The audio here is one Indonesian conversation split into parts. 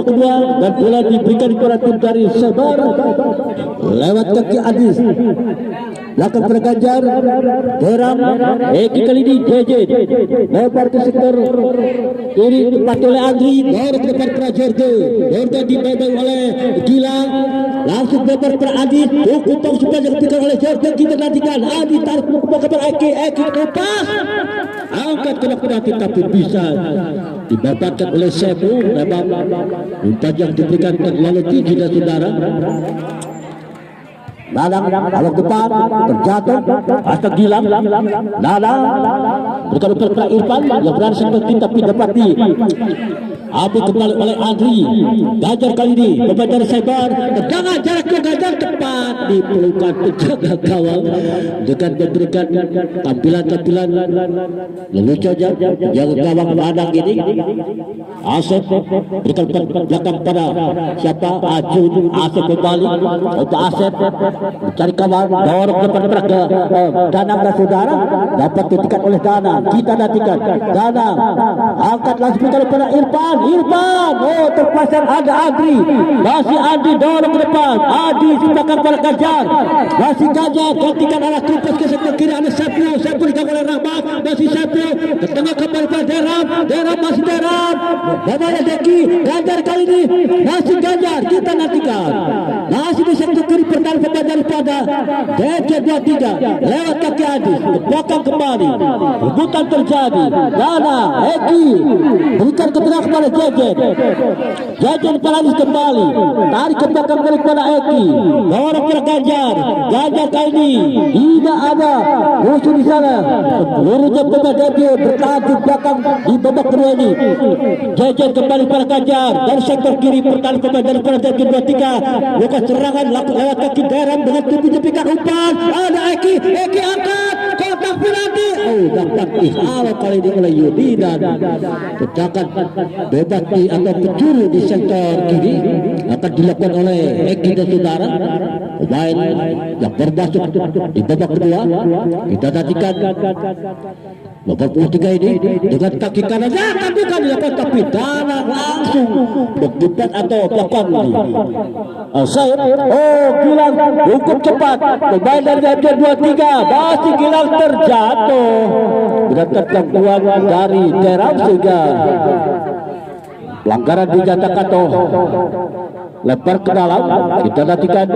babak kedua dan bola diberikan kepada tim dari Sebar lewat kaki Adis. Belakang berganjar Deram, Eki kali ini JJ lebar ke sektor kiri tepat oleh Andri, dorong ke depan kepada Jorge. Jorge dipegang oleh Gilang, langsung lebar kepada Adis, hukum supaya diberikan oleh Jorge. Kita nantikan Adis tarik kepada Eki lepas angkat kena penalti tapi bisa dibatalkan oleh Sebu. Memang umpan yang diberikan terlalu tinggi dan saudara. Dadang awak depan terjatuh hasta Gilang. Dadang bukan kepada Irfan yang berada seperti tapi dapati ambil kembali oleh Andri. Gajar kali ini pemain dari Sebar, jangan jarak ke Gajar tepat di pelukan penjaga gawang dengan memberikan tampilan lelucon yang gawang Padang ini. Asep berikan belakang pada siapa? Ajun. Asep kembali untuk Asep mencari kawan, dorong depan ke Danang dan saudara, dapat ditikat oleh Danang. Kita nantikan Danang angkat langsung kepada Irfan. Oh, terpasang ada Adri, masih Adri dorong ke depan. Adri belakang pada Gajar, masih Gajar gantikan arah kupas ke sebelah kiri. Ada Sepul diganggu oleh Rahmat, masih Sepul ke tengah kembali pada Deram masih Deram. Bagaimana Deki? Gajar kali ini masih Gajar. Kita nantikan masih di sektor kiri pertahanan pemain daripada DJ23 lewat kaki Adis ke belakang kembali. Rebutan terjadi. Dana Eki berikan ke tengah kepada Jajan Paladis kembali, tarik ke belakang kepada Eki, dorong ke Gajar kali ini tidak ada musuh di sana. Lurunya pemain debut bertahan di belakang di babak kedua ini. Jajan kembali pada Gajar dari sektor kiri pertahanan pemain daripada debut 23. Bukan serangan lewat kaki Deram dengan tepi-tepikan umpan. Ada Eki angkat kotak penalti. Dapat dihalau kali ini oleh Yudi dan tendangan bebas atau penjuru di sektor kiri akan dilakukan oleh Eki dan saudara. Pemain yang bermasuk di babak kedua. Kita nantikan nomor 23 ini dengan kaki kanan akan dilakukan tapi Dana langsung berdebat atau melakukan Gilang hukum cepat pemain dari DJ23 masih Gilang terjatuh berdasarkan gangguan dari Deram sehingga pelanggaran dinyatakan lebar ke dalam. Kita nantikan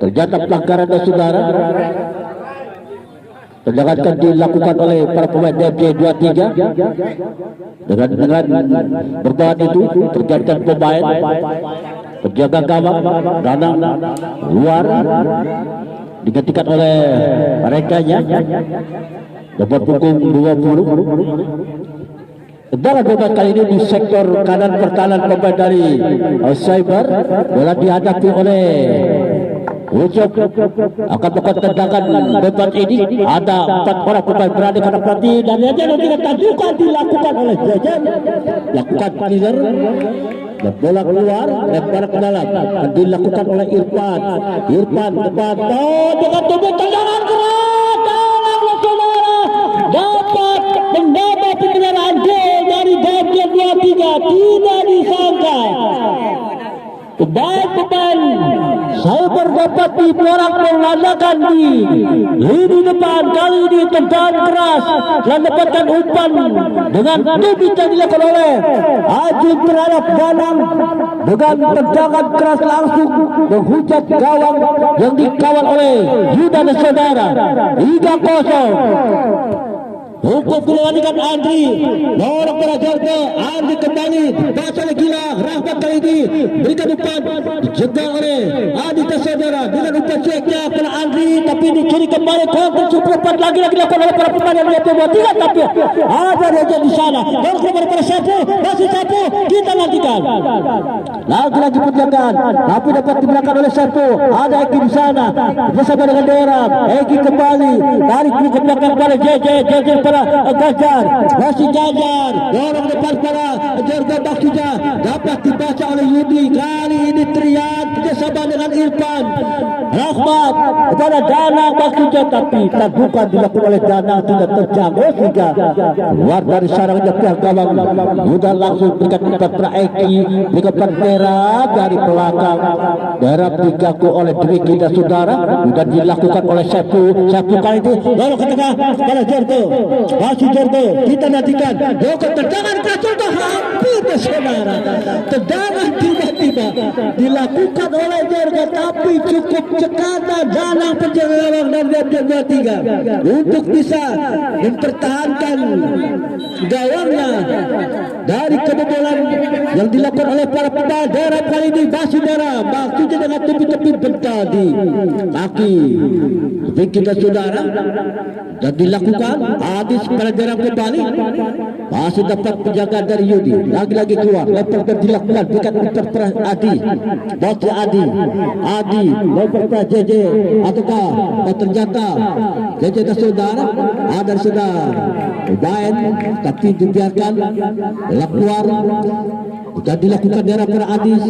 ternyata pelanggaran dan saudara. Tendangan akan dilakukan oleh para pemain DJ23 dengan berbahan itu terjadi pemain penjaga gawang Danang luar digantikan oleh mereka-nya dapat pukul 20. Tendangan bebas kali ini di sektor kanan pertahanan pemain dari Cyber. Bola dihadapi oleh Ucap akan melakukan tendangan bebas ini. Ada 4 orang pemain berada pada pelatih dan Jajan tidak tajukan dilakukan oleh Jajan. Lakukan clear dan bola keluar lebar ke dalam dan dilakukan oleh Irfan depan dengan tubuh tendangan keras dalam saudara dapat mendapat kendaraan gol dari DJ23. Tidak disangka pemain Cyber dapat diporak menandakan di lini depan. Kali ini tendangan keras dan dapatkan umpan dengan tubuh yang dilakukan oleh Ajun terhadap Danang dengan tendangan keras langsung menghujat gawang yang dikawal oleh Yuda dan saudara. 3-0. Hukum keluarkan Andri, dorong pada Jorge, Andri kembali, baca oleh Gilang, Rahmat kali ini berikan umpan, dijegal oleh Adi dan saudara dengan umpan ceknya pada Andri, tapi dicuri kembali, konten cukup lagi dilakukan oleh para pemain yang DJ23, tapi ada Raja di sana, dorong kepada para Sapu, masih Sapu, kita nantikan. Lagi-lagi penjagaan, tapi dapat dibelakang oleh Sapu, ada Eki di sana, bersama dengan Deram, Eki kembali, tarik ke belakang pada JJ pada para Gajar, masih Gajar, dorong depan para Jorgo Baksuja, dapat dibaca oleh Yudi. Kali ini teriak kerjasama dengan Irfan Rahmat kepada Danang Baksuja, tapi bukan dilakukan oleh Danang, tidak terjangkau sehingga keluar dari sarangnya pihak gawang. Sudah langsung berikan umpan para Eki, berikan merah dari belakang. Merah digaku oleh Dwi kita saudara, sudah dilakukan oleh Sepu kali itu lalu ke tengah pada Jorgo, masih Jorgo, kita nantikan Jorgo tendangan ke Jorgo, hampir saudara, tendangan tiba-tiba dilakukan oleh Jorgo, tapi cukup cekatan Danang penjaga dan dia 3 untuk bisa mempertahankan gawangnya dari kebobolan yang dilakukan oleh para pemain. Daerah kali ini masih daerah maksudnya dengan tepi-tepi bentar di kaki kita saudara, dan dilakukan habis pada daerah kembali, masih dapat penjaga dari Yudi, lagi-lagi keluar lepas dan dilakukan berikan umpan Adi, bot Adi lepas pada JJ, ataukah ternyata JJ dan saudara ada sudah main tapi dibiarkan keluar. Sudah dilakukan daerah para Adis,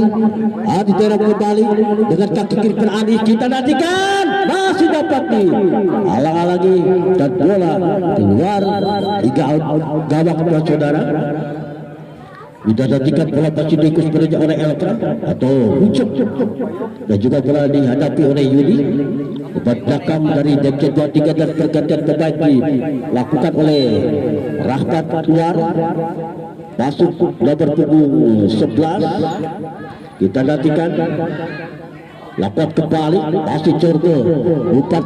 daerah kembali dengan kaki kiri para Adis, kita nantikan masih dapat nih halang-halangi dan bola keluar 3 gawang saudara. Sudah nantikan bola masih diikut bekerja oleh Eltra atau Ucup, dan juga bola dihadapi oleh Yudi. Umpan belakang dari Dempsey 23 dan pergantian pemain dilakukan oleh Rahmat keluar. Masuk nomor punggung 11. Kita nantikan lakukan kembali masih Jorgo, umpan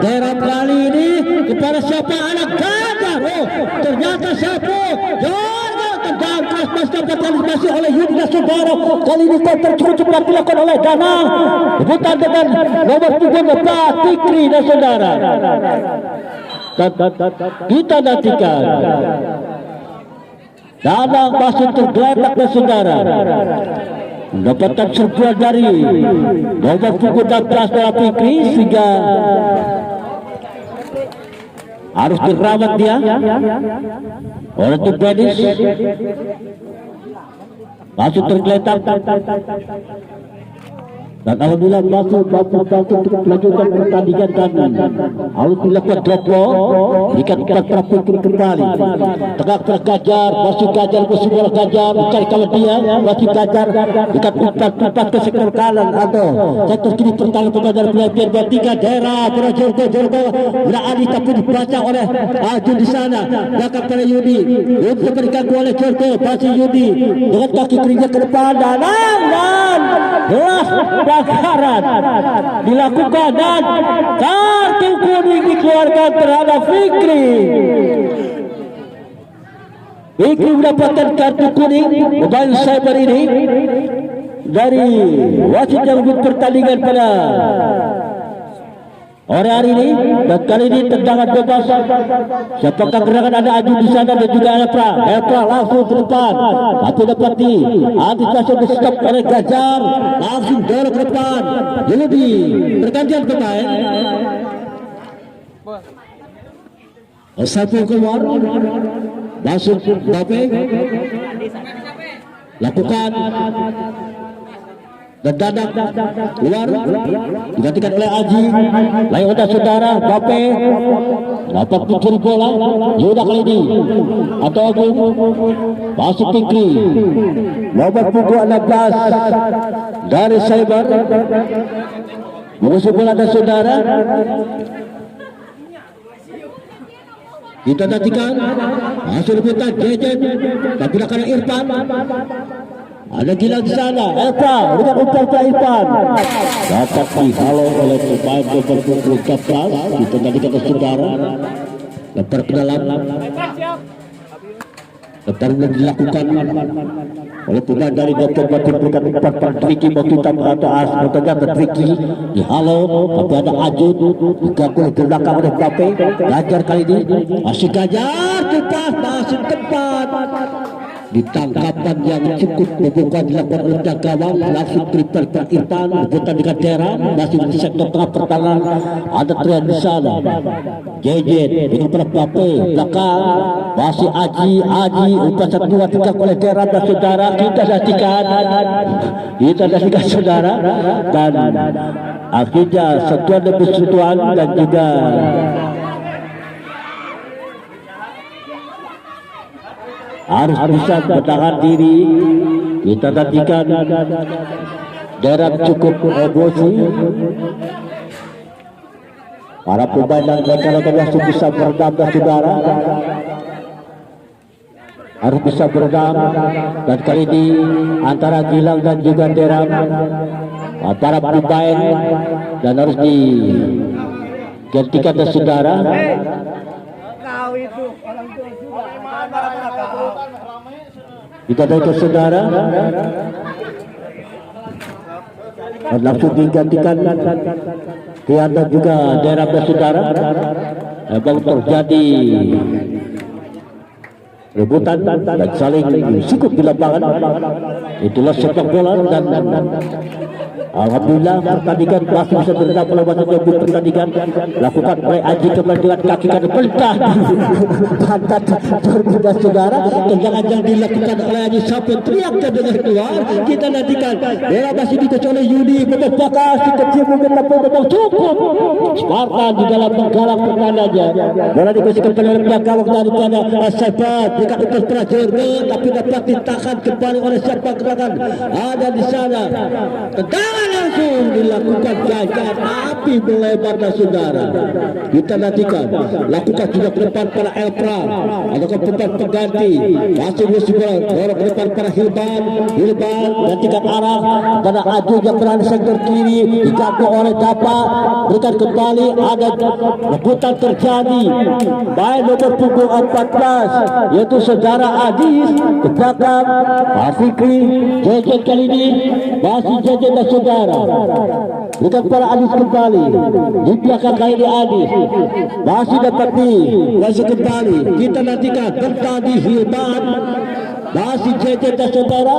daerah kali ini kepada siapa? Anak Gajar. Oh, ternyata siapa? Jorgo tendang keras dapat masih oleh Yudi dan saudara. Kali ini counter cukup cepat dilakukan oleh Danang. Rebutan dengan nomor punggung 4 Fikri dan saudara. Kita nantikan Danang masih tergeletak dan saudara, mendapatkan serbuan dari nomor punggung 16 dari Fikri, sehingga harus dirawat dia oleh tim Benis. Masih tergeletak dan alhamdulillah masuk untuk melanjutkan pertandingan kami. Harus dilakukan drop ball, berikan umpan para Fikri kembali. Tengah Gajar, masih Gajar bersumber Gajar, mencari kawan dia, masih Gajar, berikan umpan ke sektor kanan atau sektor kiri pertahanan pemain pilihan 3 daerah para Jorgo berani tapi dibaca oleh Ajun di sana. Belakang pada Yudi, untuk berikan oleh Jorgo, masih Yudi dengan kaki kirinya ke depan dan belas pelanggaran dilakukan dan kartu kuning dikeluarkan terhadap Fikri. Fikri mendapatkan kartu kuning pemain cyber ini dari wasit yang pertandingan pada hari ini, dan kali ini tendangan bebas. Siapakah gerangan? Ada Aju di sana dan juga Elpra langsung ke depan, tapi dapati antisipasi di-stop oleh Gajar, langsung dorong ke depan. Jadi pergantian pemain. Satu keluar, langsung Bape lakukan dan Danang keluar, digantikan oleh Aji. Lewat saudara Bape dapat mencuri bola. Yuda kali ini atau Agung masuk Fikri, nomor punggung 16 dari Cyber mengusung bola dan saudara. Kita nantikan hasil rebutan Jejen dan gunakan Irfan. Ada Gilang di sana, Elpa dengan umpan Irfan dapat dihalau oleh pemain nomor punggung 14. Kita nantikan ke saudara, lebar ke dalam, lebar yang dilakukan oleh pemain dari Dr. Batin. Berikan umpan pada Triki Mokitam atau As ternyata Triki dihalau, tapi ada Ajun diganggu ke belakang oleh Bape. Gajar kali ini masih Gajar, tepat masih tepat di tangkapan yang cukup membuka dilakukan oleh gawang langsung triple Pak Irfan rebutan dengan Tera masih di sektor tengah pertahanan ada Trian di sana Jejet dengan Pape belakang masih Aji umpan 1-2 oleh Tera dan saudara kita saksikan saudara dan akhirnya sentuhan demi sentuhan dan juga harus bisa bertahan diri. Kita nantikan jarak cukup emosi. Para pemain dan rekan-rekan yang bisa beredam dan saudara harus bisa beredam, dan kali ini antara Gilang dan juga Deram para pemain dan harus digantikan dan saudara. Kita dari ke saudara langsung digantikan Tian dan juga daerah dan saudara. Memang terjadi rebutan dan saling sikut di lapangan. Itulah sepak bola dan alhamdulillah pertandingan masih bisa berendam oleh masuk ke pertandingan lakukan oleh Aji kembali dengan kaki kanan pelitah pantat berbeda saudara. Tendangan dilakukan oleh Aji sampai teriak terdengar keluar. Kita nantikan bola masih dituju oleh Yudi berbakas si kecil mungkin memang cukup Spartan di dalam menggalang pertandingannya. Bola dikasihkan oleh pihak gawang daripada Sepat dekat untuk Prajerga tapi dapat ditahan kembali oleh siapa gerakan ada di sana. Tendangan langsung dilakukan gagal api melebar dan saudara. Kita nantikan lakukan juga ke depan para Elpra ataupun pemain pengganti masih bola dorong ke depan para Hilban gantikan arah pada Aju yang berada sektor kiri diganggu oleh Dapa berikan kembali ada rebutan terjadi main nomor punggung 14 yaitu saudara Adis ke belakang Fikri Jejet kali ini masih Jejet dan saudara bukan para Adis kembali di belakang kali ini Adis masih dapat masih kembali. Kita nantikan bertadi Hilman masih Jejet dan saudara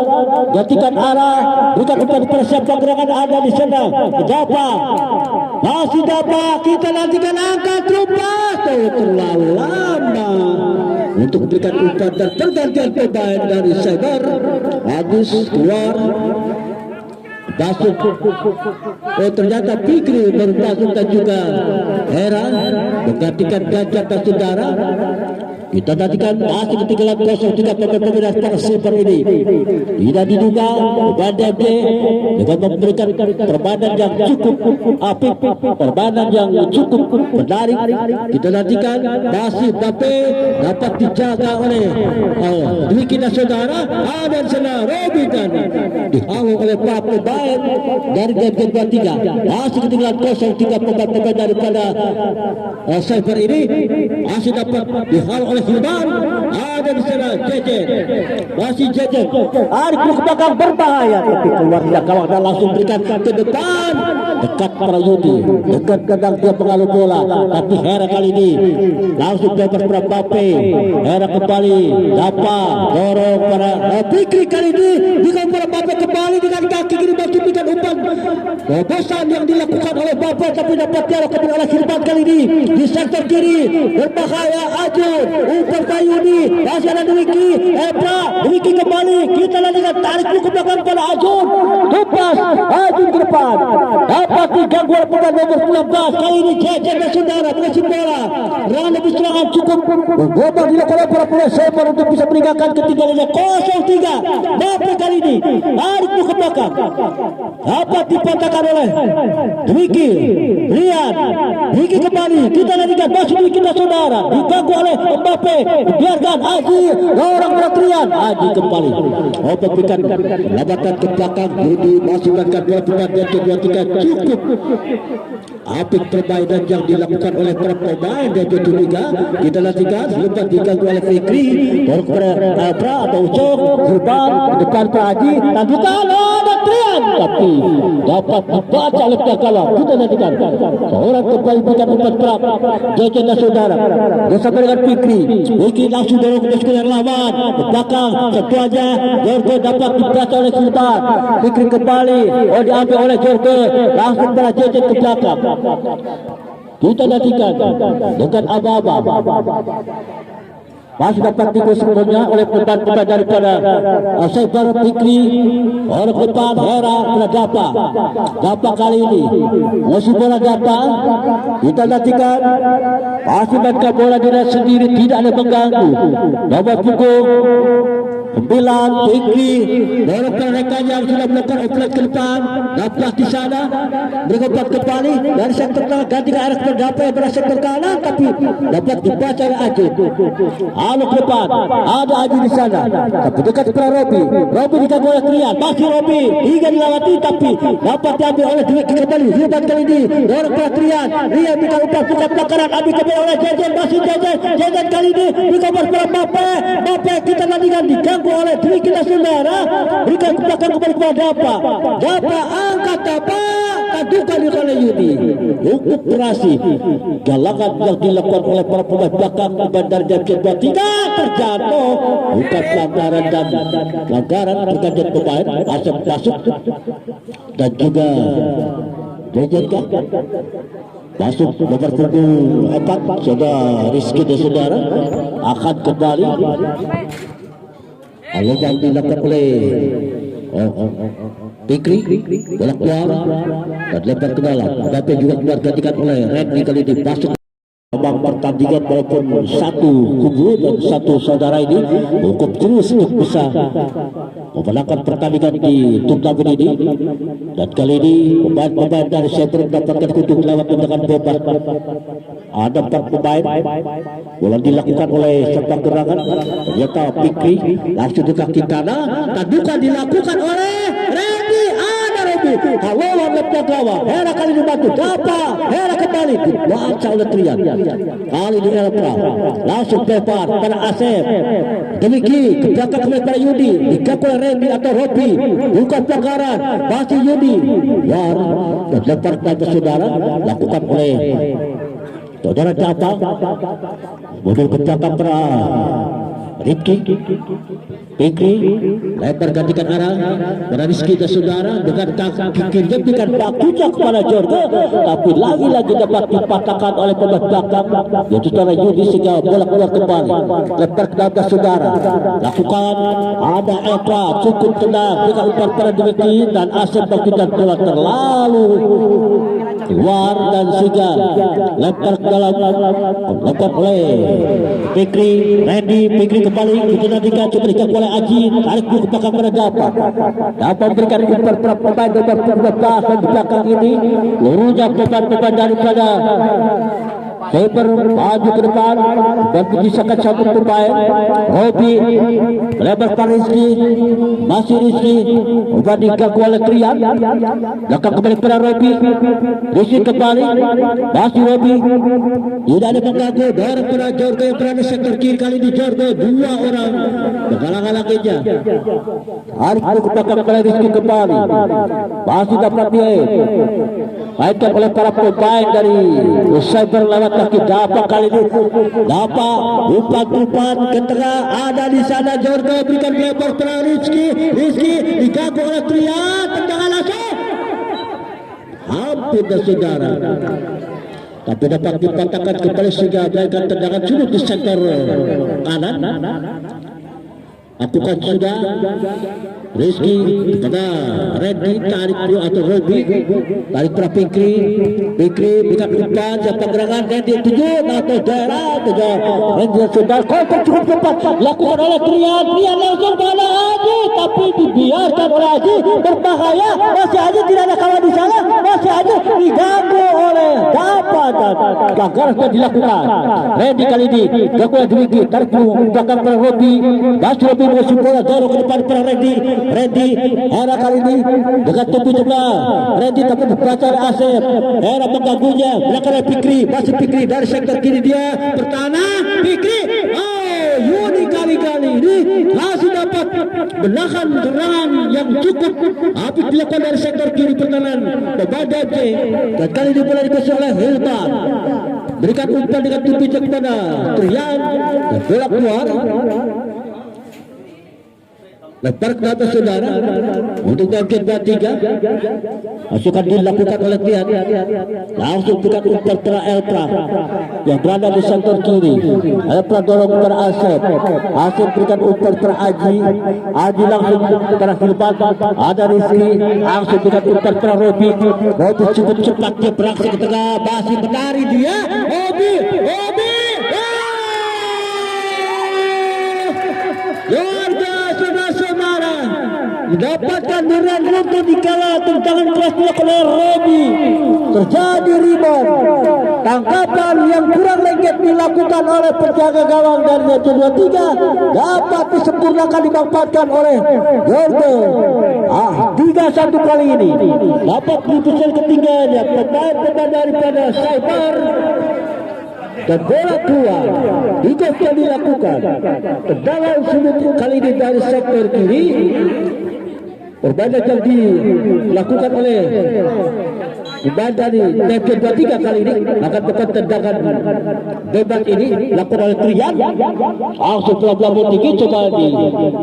gantikan arah bukan kepada persiapan gerakan ada di sana Dapa masih Dapa kita nantikan angkat rumah terlalu lama untuk memberikan umpan dan pergantian pemain dari Cyber. Agus keluar masuk ternyata Fikri bermasuk dan juga Hera menggantikan Ganjar dan saudara. Kita nantikan masih ketinggalan 0-3 pemain para Super ini tidak diduga Bandem dengan memberikan permainan yang cukup apik, permainan yang cukup menarik. Kita nantikan masih Bape dapat dijaga oleh Dwiki dan saudara. Ada sana Robi dan dihalau oleh para pemain dari game 23. Masih ketinggalan 0-3 pemain daripada Cyber ini masih dapat dihalau oleh Hilman. Ada di sana Jejet masih Jejet Arif ke belakang berbahaya tapi keluar dari gawang dan langsung berikan ke depan dekat Prayudi dekat kandang dia pengalu bola tapi Hera kali ini langsung bebas para Bape. Hera kembali Dapa dorong para Fikri kali ini dengan para Bape kembali dengan kaki kiri masih berikan umpan bobosan yang dilakukan oleh Bape tapi dapat diarah kembali oleh Hilman kali ini di sektor kiri berbahaya Ajun umpan Bayuni masih ada Dwiki Dwiki kembali kita dengan tarik ke belakang pada Ajun lepas Ajun ke depan dapat diganggu oleh pemain nomor 19 kali ini Jejet dan saudara mengasih bola rana di serangan cukup berbobot dilakukan oleh para pemain Semen untuk bisa meninggalkan ketinggalannya 0-3. Bape kali ini tarik ke belakang dapat dipatahkan oleh Dwiki Dwiki kembali kita nantikan masih Dwiki dan saudara diganggu oleh Bape biarkan Aji orang Trian Aji kembali berikan lambatan ke belakang Budi masukkan bola pemain yang kedua cukup apik permainan yang dilakukan oleh para pemain dan ketiga. Kita nantikan lepas diganggu oleh Fikri baru kepada Abra atau Ucok Hilman ke depan Pak Haji dan bukan ada Trian tapi dapat dibaca oleh pihak gawang. Kita nantikan seorang kembali berikan umpan perap Jejen dan saudara bersama dengan Fikri. Fikri langsung dorong ke sekolah lawan ke belakang, ketuanya Jorge dapat dibaca oleh Sultan. Fikri kembali, diambil oleh Jorge, langsung pada Jejen ke belakang. Kita nantikan dengan aba-aba masih dapat dikul sebelumnya oleh pemain-pemain daripada Saibar Fikri. Orang depan Hera kena Dapa kali ini masih bola Dapa. Kita nantikan masih mainkan bola dia sendiri, tidak ada mengganggu. Nomor punggung 9 Fikri dorong mereka yang sudah melakukan operasi ke depan. Dapat di sana bergerak kembali dari sektor tengah, ganti ke arah kepada yang berada sektor kanan, tapi dapat dibaca oleh Aji. Lalu ke depan ada Aji di sana, tapi dekat kepada Robi diganggu oleh Trian, masih Robi hingga dilewati, tapi dapat diambil oleh Dwi kembali. Hebat kali ini dorong kepada Trian minta umpan buka pelakaran, ambil kembali oleh Jejen, masih Jejen kali ini dikobar kepada Mape. Kita nantikan diganggu oleh Dwi kita saudara, berikan ke belakang kembali kepada Dapa angkat Dapa, kadukan oleh Yudi. Hukum operasi galangan yang dilakukan oleh para pemain belakang Bandar Jamshid tidak terjatuh, bukan pelanggaran dan pelanggaran pergantian pemain. Asep masuk dan juga Jejen masuk nomor punggung 4 saudara Rizky dan saudara akan kembali. Lalu yang dilakukan oleh Fikri bola keluar dan lempar ke dalam, tapi juga keluar gantikan oleh Randy kali ini. Masuk babak pertandingan walaupun satu kubu dan satu saudara ini cukup terus untuk bisa memenangkan pertandingan di turnamen ini. Dan kali ini pemain-pemain dari Sentrum mendapatkan keuntungan lewat tendangan bebas. Ada 4 pemain, bola dilakukan oleh sepak gerangan, ternyata Fikri langsung di kaki kanan, tadukan dilakukan oleh Randy. Ada Robi, kalau lepnya gawang, Hera kali ini bantu, Hera kembali dibaca oleh Trian. Kali ini Elpra langsung lempar pada Asep, demikian ke belakang kembali pada Yudi, diganggu oleh Randy atau Robi, bukan pelanggaran, masih Yudi dan lempar kepada saudara lakukan oleh saudara Dapa. Modul ke belakang pada Rifki. Fikri lebar gantikan arah pada Rizky dan saudara dengan kaki kiri berikan bakunya kepada Jorge, tapi lagi-lagi dapat dipatahkan oleh pemain belakang yaitu saudara Yudi sehingga bola keluar kembali. Lebar ke dalam saudara lakukan, ada Eka cukup tenang dengan umpan pada Dwi dan Asep tidak bola terlalu keluar dan sehingga lebar ke dalam lebar oleh Fikri. Randy Fikri kembali kita nantikan coba diganggu oleh Aji, tarik dulu ke belakang pada Dapa memberikan umpan para pemain nomor 14 di belakang ini. Lurunya pemain-pemain daripada Saibar maju ke depan dan menyisakan satu pemain. Robi lebar pada Rizky, masih Rizky umpan diganggu oleh Trian, belakang kembali pada Robi. Rizky kembali, masih Robi, tidak ada mengganggu, dorong pada Jorge yang berada sektor kiri. Kali ini Jorge 2 orang menghalang-halanginya. Tarik ke belakang pada Rizky kembali, masih dapat dia mainkan oleh para pemain dari Saibar lewat kaki Dapa. Kali ini Dapa umpan ke tengah, ada di sana Jorge berikan lebar pada Rizky diganggu oleh Trian, tendangan langsung hampir saudara, tapi dapat dipatahkan kembali sehingga melakukan tendangan sudut di sektor kanan. Lakukan sudah Rizky kepada Randy, tarik dulu atau Robi, tarik pada Fikri berikan umpan siapa gerangan Randy 7 atau daerah Randy sudah kontak cukup cepat lakukan oleh Trian langsung pada Haji, tapi dibiarkan oleh Haji, berbahaya. Masih Haji tidak ada kawan di sana, masih Haji diganggu oleh Dapa dan pelanggaran sudah dilakukan. Randy kali ini ganggu oleh Dwi, tarik dulu belakang pada Robi, masih Robi mengusung bola dorong ke depan pada Randy Hera kali ini dengan tubuh sebelah Randy tapi berbaca oleh Asep. Hera mengganggunya belakang oleh Fikri, masih Fikri dari sektor kiri dia pertahanan Fikri. Yudi kali ini masih dapat menahan serangan yang cukup apik dilakukan dari sektor kiri pertahanan kepada J, dan kali ini bola dikasih oleh Hilman, berikan umpan dengan tumpi kepada Trian, dan bola keluar. Lempar ke atas saudara untuk bagian tiga. Masukan dilakukan oleh Tian. Langsung berikan umpan ke Elpra yang berada di sektor kiri. Elpra dorong kepada Asep. Asep berikan umpan ke Aji. Aji langsung kepada Hilman. Ada Rizky. Langsung berikan umpan ke Robi. Robi cukup cepat dia beraksi ke tengah. Masih menari dia. Robi. Mendapatkan durian runtuh di kala tendangan keras dilakukan oleh Robi. Terjadi rebound. Tangkapan yang kurang lengket dilakukan oleh penjaga gawang dari J23 dapat disempurnakan dimanfaatkan oleh Yorgo. 3-1 kali ini dapat diputuskan ketinggalannya pemain daripada Cyber. Dan bola keluar. Tiga yang dilakukan tendangan sudut kali ini dari sektor kiri. Perbaikan yang dilakukan oleh Ibadani Tempe 23 kali ini akan tekan tendangan bebas ini dilakukan oleh Trian. Langsung pelan-pelan tinggi coba di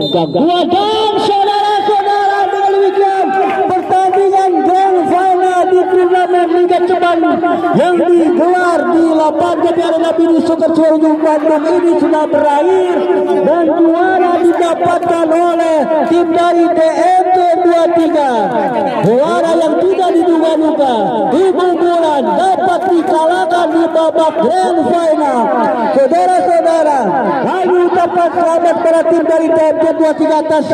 gangguan dan saudara-saudara dengan demikian pertandingan Grand Final di turnamen Liga Ceban yang digelar di lapangan Arena Bini Soccer Curug Bandung ini sudah berakhir dan juara didapatkan oleh tim dari DMT 23. Juara yang tidak diduga-duga Ibu Bulan dapat dikalahkan di babak Grand Final. Saudara-saudara, kami ucapkan selamat pada tim dari DMT 23 atas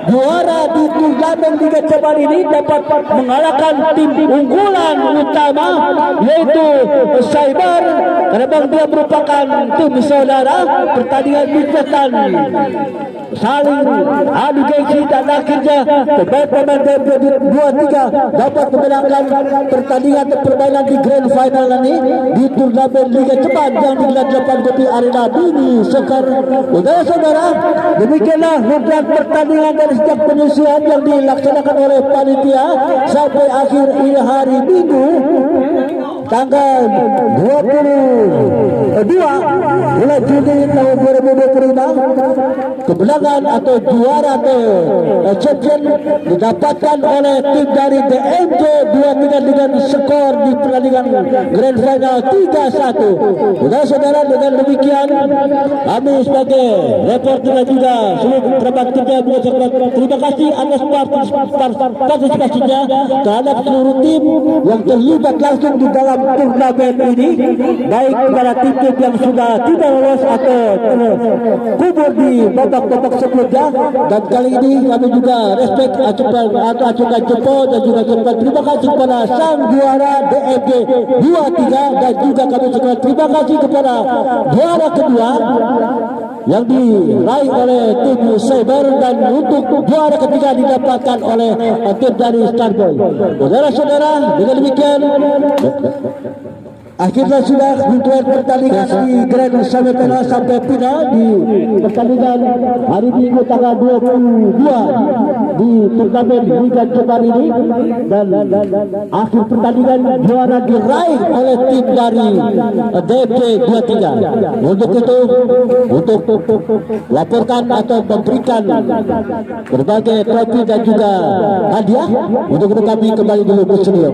juara di turnamen Liga Ceban ini dapat mengalahkan tim unggulan utama yaitu Cyber, karena bang dia merupakan tim saudara. Pertandingan bintang saling adu gengsi dan akhirnya pemain DMT 23 dapat memenangkan pertandingan permainan di Grand Final ini di turnamen Liga Ceban yang digelar di Kopi Arena Bini Soccer. Saudara-saudara, demikianlah rangkaian pertandingan dari sejak penyusuan yang dilaksanakan oleh panitia sampai akhir ini hari Minggu tanggal 22 bulan Juni tahun 2025. Kemenangan atau juara atau champion didapatkan oleh tim dari DMJ 23 dengan skor di pertandingan Grand Final 3-1. Saudara-saudara, dengan demikian kami sebagai reporter dan juga seluruh kerabat kerja mengucapkan terima kasih atas partisipasinya terhadap seluruh tim yang terlibat langsung di dalam turnamen ini, baik kepada tim-tim yang sudah tidak lolos atau kubur di babak-babak sebelumnya. Dan kali ini kami juga respect acukan jempol dan juga ucapkan terima kasih kepada sang juara DMG 23 dan juga kami ucapkan terima kasih kepada juara kedua yang diraih oleh tim Cyber dan untuk juara ketiga didapatkan oleh tim dari Starboy. Saudara-saudara, dengan demikian akhirnya sudah mentuai pertandingan di Grand Semifinal sampai final di pertandingan hari Minggu tanggal 22 di turnamen Liga Ceban ini, dan akhir pertandingan juara diraih oleh tim dari DMT 23. Untuk itu, untuk laporkan atau memberikan berbagai trofi dan juga hadiah, untuk itu kami kembali dulu ke studio.